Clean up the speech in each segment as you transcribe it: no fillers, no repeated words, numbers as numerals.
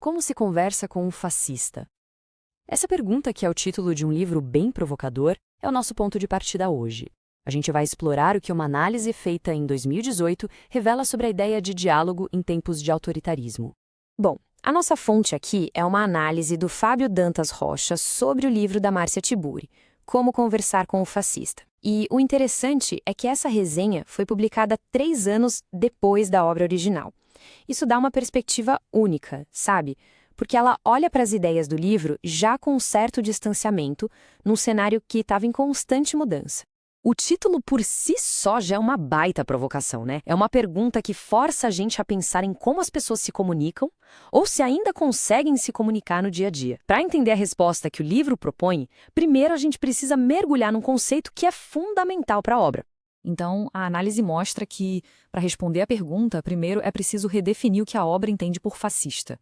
Como se conversa com um fascista? Essa pergunta, que é o título de um livro bem provocador, é o nosso ponto de partida hoje. A gente vai explorar o que uma análise feita em 2018 revela sobre a ideia de diálogo em tempos de autoritarismo. Bom, a nossa fonte aqui é uma análise do Fábio Dantas Rocha sobre o livro da Márcia Tiburi, Como Conversar com o Fascista. E o interessante é que essa resenha foi publicada 3 anos depois da obra original. Isso dá uma perspectiva única, sabe? Porque ela olha para as ideias do livro já com um certo distanciamento, num cenário que estava em constante mudança. O título por si só já é uma baita provocação, né? É uma pergunta que força a gente a pensar em como as pessoas se comunicam ou se ainda conseguem se comunicar no dia a dia. Para entender a resposta que o livro propõe, primeiro a gente precisa mergulhar num conceito que é fundamental para a obra. Então, a análise mostra que, para responder à pergunta, primeiro é preciso redefinir o que a obra entende por fascista.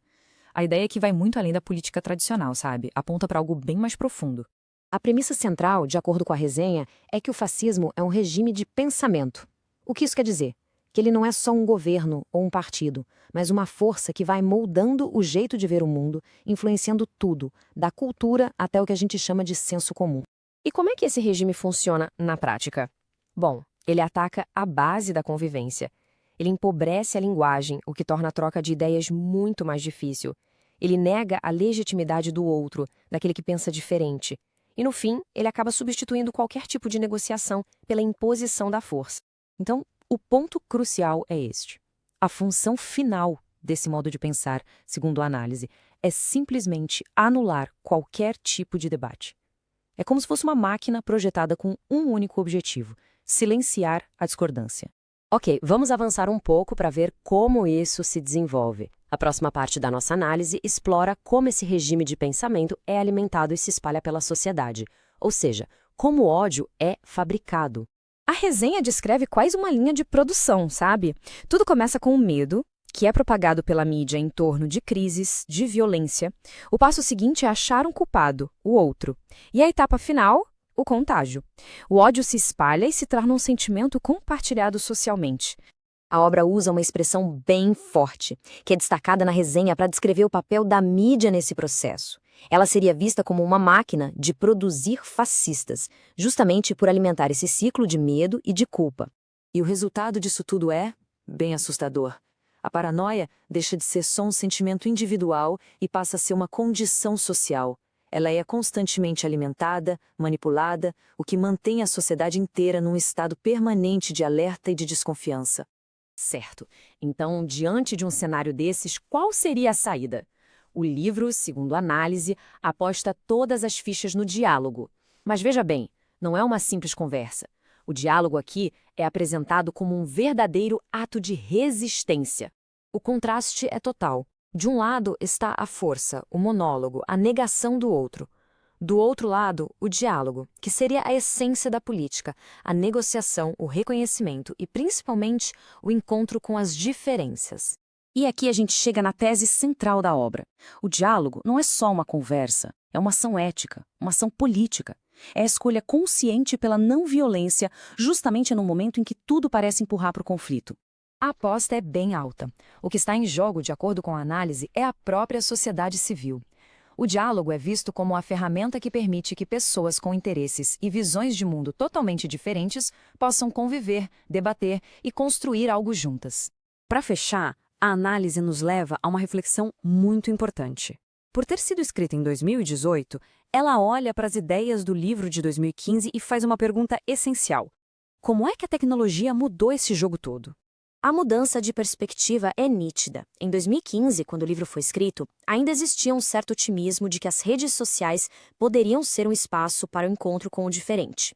A ideia é que vai muito além da política tradicional, sabe? Aponta para algo bem mais profundo. A premissa central, de acordo com a resenha, é que o fascismo é um regime de pensamento. O que isso quer dizer? Que ele não é só um governo ou um partido, mas uma força que vai moldando o jeito de ver o mundo, influenciando tudo, da cultura até o que a gente chama de senso comum. E como é que esse regime funciona na prática? Bom, ele ataca a base da convivência. Ele empobrece a linguagem, o que torna a troca de ideias muito mais difícil. Ele nega a legitimidade do outro, daquele que pensa diferente. E, no fim, ele acaba substituindo qualquer tipo de negociação pela imposição da força. Então, o ponto crucial é este. A função final desse modo de pensar, segundo a análise, é simplesmente anular qualquer tipo de debate. É como se fosse uma máquina projetada com um único objetivo: silenciar a discordância. Ok, vamos avançar um pouco para ver como isso se desenvolve. A próxima parte da nossa análise explora como esse regime de pensamento é alimentado e se espalha pela sociedade, ou seja, como o ódio é fabricado. A resenha descreve quase uma linha de produção, sabe? Tudo começa com o medo, que é propagado pela mídia em torno de crises, de violência. O passo seguinte é achar um culpado, o outro. E a etapa final, o contágio. O ódio se espalha e se torna um sentimento compartilhado socialmente. A obra usa uma expressão bem forte, que é destacada na resenha para descrever o papel da mídia nesse processo. Ela seria vista como uma máquina de produzir fascistas, justamente por alimentar esse ciclo de medo e de culpa. E o resultado disso tudo é bem assustador. A paranoia deixa de ser só um sentimento individual e passa a ser uma condição social. Ela é constantemente alimentada, manipulada, o que mantém a sociedade inteira num estado permanente de alerta e de desconfiança. Certo. Então, diante de um cenário desses, qual seria a saída? O livro, segundo a análise, aposta todas as fichas no diálogo. Mas veja bem, não é uma simples conversa. O diálogo aqui é apresentado como um verdadeiro ato de resistência. O contraste é total. De um lado está a força, o monólogo, a negação do outro. Do outro lado, o diálogo, que seria a essência da política, a negociação, o reconhecimento e, principalmente, o encontro com as diferenças. E aqui a gente chega na tese central da obra. O diálogo não é só uma conversa, é uma ação ética, uma ação política. É a escolha consciente pela não violência, justamente no momento em que tudo parece empurrar para o conflito. A aposta é bem alta. O que está em jogo, de acordo com a análise, é a própria sociedade civil. O diálogo é visto como a ferramenta que permite que pessoas com interesses e visões de mundo totalmente diferentes possam conviver, debater e construir algo juntas. Para fechar, a análise nos leva a uma reflexão muito importante. Por ter sido escrita em 2018, ela olha para as ideias do livro de 2015 e faz uma pergunta essencial: como é que a tecnologia mudou esse jogo todo? A mudança de perspectiva é nítida. Em 2015, quando o livro foi escrito, ainda existia um certo otimismo de que as redes sociais poderiam ser um espaço para o encontro com o diferente.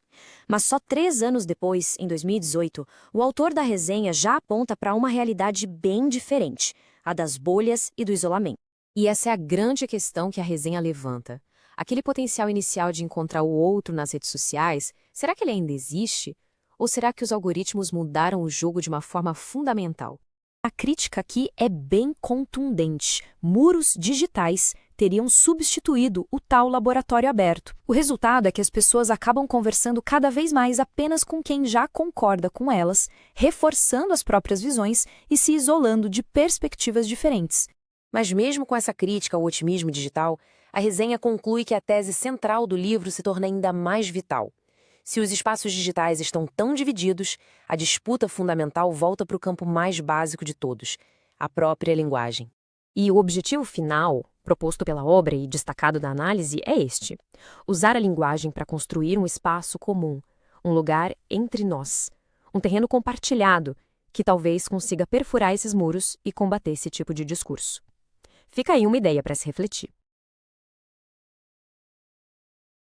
Mas só 3 anos depois, em 2018, o autor da resenha já aponta para uma realidade bem diferente, a das bolhas e do isolamento. E essa é a grande questão que a resenha levanta. Aquele potencial inicial de encontrar o outro nas redes sociais, será que ele ainda existe? Ou será que os algoritmos mudaram o jogo de uma forma fundamental? A crítica aqui é bem contundente. Muros digitais teriam substituído o tal laboratório aberto. O resultado é que as pessoas acabam conversando cada vez mais apenas com quem já concorda com elas, reforçando as próprias visões e se isolando de perspectivas diferentes. Mas mesmo com essa crítica ao otimismo digital, a resenha conclui que a tese central do livro se torna ainda mais vital. Se os espaços digitais estão tão divididos, a disputa fundamental volta para o campo mais básico de todos, a própria linguagem. E o objetivo final, proposto pela obra e destacado da análise, é este: usar a linguagem para construir um espaço comum, um lugar entre nós, um terreno compartilhado que talvez consiga perfurar esses muros e combater esse tipo de discurso. Fica aí uma ideia para se refletir.